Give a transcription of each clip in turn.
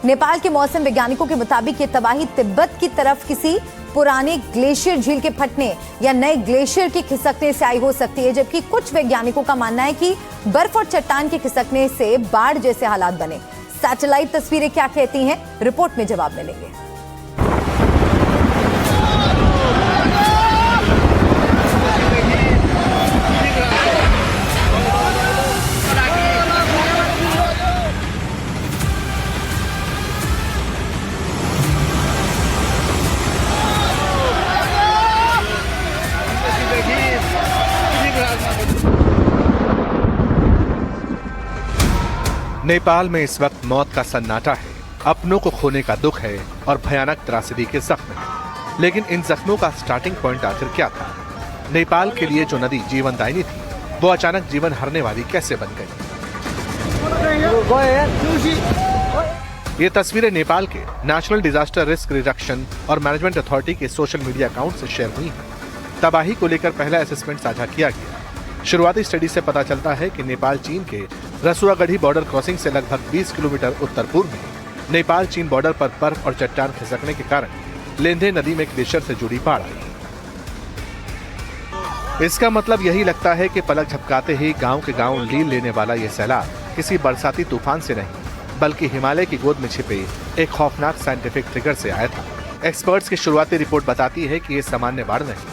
नेपाल के मौसम वैज्ञानिकों के मुताबिक ये तबाही तिब्बत की तरफ किसी पुराने ग्लेशियर झील के फटने या नए ग्लेशियर के खिसकने से आई हो सकती है, जबकि कुछ वैज्ञानिकों का मानना है कि बर्फ और चट्टान के खिसकने से बाढ़ जैसे हालात बने। सैटेलाइट तस्वीरें क्या कहती हैं, रिपोर्ट में जवाब मिलेंगे। नेपाल में इस वक्त मौत का सन्नाटा है, अपनों को खोने का दुख है और भयानक त्रासदी के जख्म है। लेकिन इन जख्मों का स्टार्टिंग पॉइंट आखिर क्या था? नेपाल के लिए जो नदी जीवनदायिनी थी, वो अचानक जीवन हरने वाली कैसे बन गई? ये तस्वीरें नेपाल के नेशनल डिजास्टर रिस्क रिडक्शन और मैनेजमेंट अथॉरिटी के सोशल मीडिया अकाउंट से शेयर हुई हैं। तबाही को लेकर पहला असेसमेंट साझा किया गया। शुरुआती स्टडी से पता चलता है कि नेपाल चीन के रसुआगढ़ी बॉर्डर क्रॉसिंग से लगभग 20 किलोमीटर उत्तर पूर्व में नेपाल चीन बॉर्डर पर बर्फ और चट्टान खिसकने के कारण लेंधे नदी में ग्लेशियर से जुड़ी बाढ़ आई। इसका मतलब यही लगता है कि पलक झपकाते ही गांव के गांव लील लेने वाला यह सैलाब किसी बरसाती तूफान से नहीं, बल्कि हिमालय की गोद में छिपे एक खौफनाक साइंटिफिक ट्रिगर से आया था। एक्सपर्ट्स की शुरुआती रिपोर्ट बताती है कि ये सामान्य बाढ़ नहीं,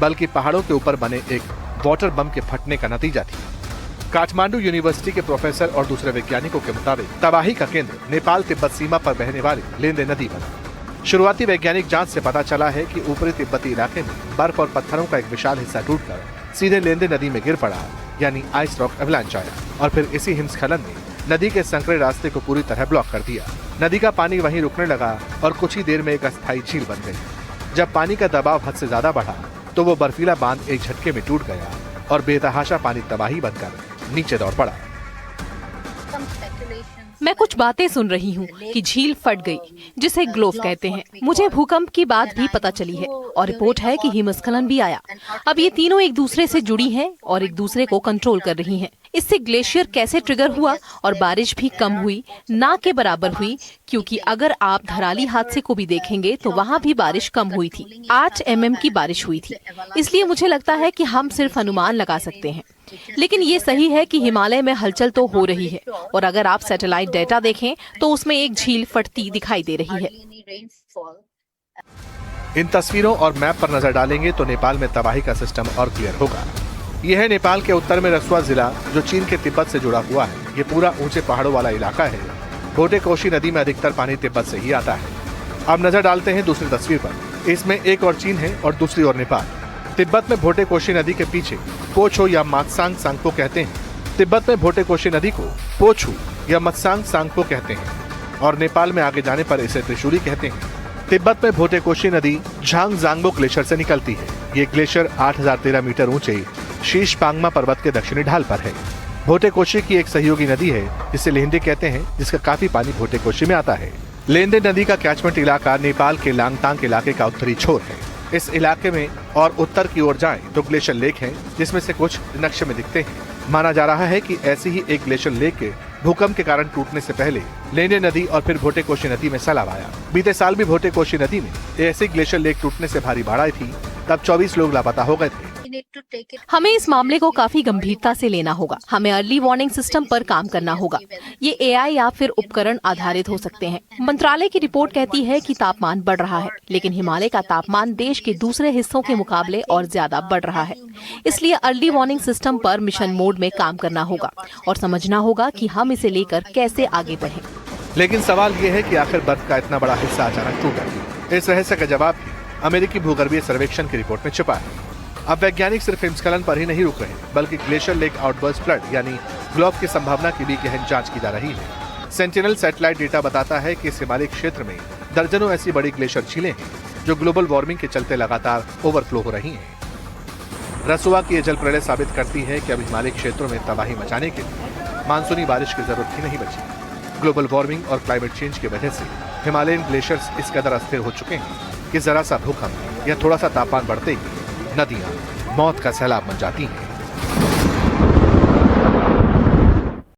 बल्कि पहाड़ों के ऊपर बने एक वाटर बम के फटने का नतीजा थी। काठमांडू यूनिवर्सिटी के प्रोफेसर और दूसरे वैज्ञानिकों के मुताबिक तबाही का केंद्र नेपाल तिब्बत सीमा पर बहने वाली लेंदे नदी बना। शुरुआती वैज्ञानिक जांच से पता चला है कि ऊपरी तिब्बती इलाके में बर्फ और पत्थरों का एक विशाल हिस्सा टूटकर सीधे लेंदे नदी में गिर पड़ा, यानी आइस रॉक एवलांच आया और फिर इसी हिमस्खलन ने नदी के संकरे रास्ते को पूरी तरह ब्लॉक कर दिया। नदी का पानी वहीं रुकने लगा और कुछ ही देर में एक अस्थायी झील बन गई। जब पानी का दबाव हद से ज्यादा बढ़ा तो वो बर्फीला बांध एक झटके में टूट गया और बेतहाशा पानी तबाही बनकर नीचे दौड़ पड़ा। मैं कुछ बातें सुन रही हूँ कि झील फट गई, जिसे ग्लोव कहते हैं। मुझे भूकंप की बात भी पता चली है और रिपोर्ट है कि हिमस्खलन भी आया। अब ये तीनों एक दूसरे से जुड़ी हैं और एक दूसरे को कंट्रोल कर रही हैं। इससे ग्लेशियर कैसे ट्रिगर हुआ और बारिश भी कम हुई, ना के बराबर हुई, क्योंकि अगर आप धराली हादसे को भी देखेंगे तो वहाँ भी बारिश कम हुई थी। 8 mm की बारिश हुई थी। इसलिए मुझे लगता है कि हम सिर्फ अनुमान लगा सकते हैं, लेकिन ये सही है कि हिमालय में हलचल तो हो रही है और अगर आप सैटेलाइट डेटा देखें तो उसमें एक झील फटती दिखाई दे रही है। इन तस्वीरों और मैप पर नजर डालेंगे तो नेपाल में तबाही का सिस्टम और क्लियर होगा। यह है नेपाल के उत्तर में रसुआ जिला, जो चीन के तिब्बत से जुड़ा हुआ है। ये पूरा ऊंचे पहाड़ों वाला इलाका है। भोटे कोशी नदी में अधिकतर पानी तिब्बत से ही आता है। अब नजर डालते हैं दूसरी तस्वीर पर। इसमें एक और चीन है और दूसरी ओर नेपाल। तिब्बत में भोटे कोशी नदी के पीछे पोछो या मात्सांग सांगपो कहते हैं। तिब्बत में भोटे कोशी नदी को पोछू या मत्सांग सांगपो कहते हैं और नेपाल में आगे जाने पर इसे त्रिशूली कहते हैं। तिब्बत में भोटे कोशी नदी झांग जांगबो ग्लेशियर से निकलती है। ये ग्लेशियर 8013 मीटर ऊंचे शीश पांगमा पर्वत के दक्षिणी ढाल पर है। भोटे कोशी की एक सहयोगी नदी है जिसे लेंदे कहते हैं, जिसका काफी पानी भोटे कोशी में आता है। लेंदे नदी का कैचमेंट इलाका नेपाल के लांगतांग इलाके का उत्तरी छोर है। इस इलाके में और उत्तर की ओर जाएं तो ग्लेशियर लेक हैं, जिसमें से कुछ नक्शे में दिखते हैं। माना जा रहा है कि ऐसी ही एक ग्लेशियर लेक के भूकंप के कारण टूटने से पहले लेंदे नदी और फिर भोटे कोशी नदी में सैलाब आया। बीते साल भी भोटे कोशी नदी में ऐसी ग्लेशियर लेक टूटने से भारी बाढ़ आई थी। तब 24 लोग लापता हो गए थे। हमें इस मामले को काफी गंभीरता से लेना होगा। हमें अर्ली वार्निंग सिस्टम पर काम करना होगा। ये एआई या फिर उपकरण आधारित हो सकते हैं। मंत्रालय की रिपोर्ट कहती है कि तापमान बढ़ रहा है, लेकिन हिमालय का तापमान देश के दूसरे हिस्सों के मुकाबले और ज्यादा बढ़ रहा है। इसलिए अर्ली वार्निंग सिस्टम पर मिशन मोड में काम करना होगा और समझना होगा कि हम इसे लेकर कैसे आगे बढ़ें। लेकिन सवाल ये है कि आखिर बर्फ का इतना बड़ा हिस्सा अचानक टूटा। इस रहस्य का जवाब भी अमेरिकी भूगर्भीय सर्वेक्षण की रिपोर्ट में छुपा है। अब वैज्ञानिक सिर्फ हिमस्खलन पर ही नहीं रुक रहे, बल्कि ग्लेशियर लेक आउटबर्स्ट फ्लड यानी ग्लोव की संभावना की भी गहन जांच की जा रही है। सेंटिनल सैटेलाइट डेटा बताता है कि इस हिमालय क्षेत्र में दर्जनों ऐसी बड़ी ग्लेशियर झीलें हैं जो ग्लोबल वार्मिंग के चलते लगातार ओवरफ्लो हो रही हैं। रसुआ की ये जल प्रलय साबित करती है कि अब हिमालय क्षेत्रों में तबाही मचाने के लिए मानसूनी बारिश की जरूरत ही नहीं बची। ग्लोबल वार्मिंग और क्लाइमेट चेंज की वजह से हिमालयन ग्लेशियर्स इस कदर अस्थिर हो चुके हैं कि जरा सा भूकंप या थोड़ा सा तापमान बढ़ते ही नदियां मौत का सैलाब बन जाती हैं।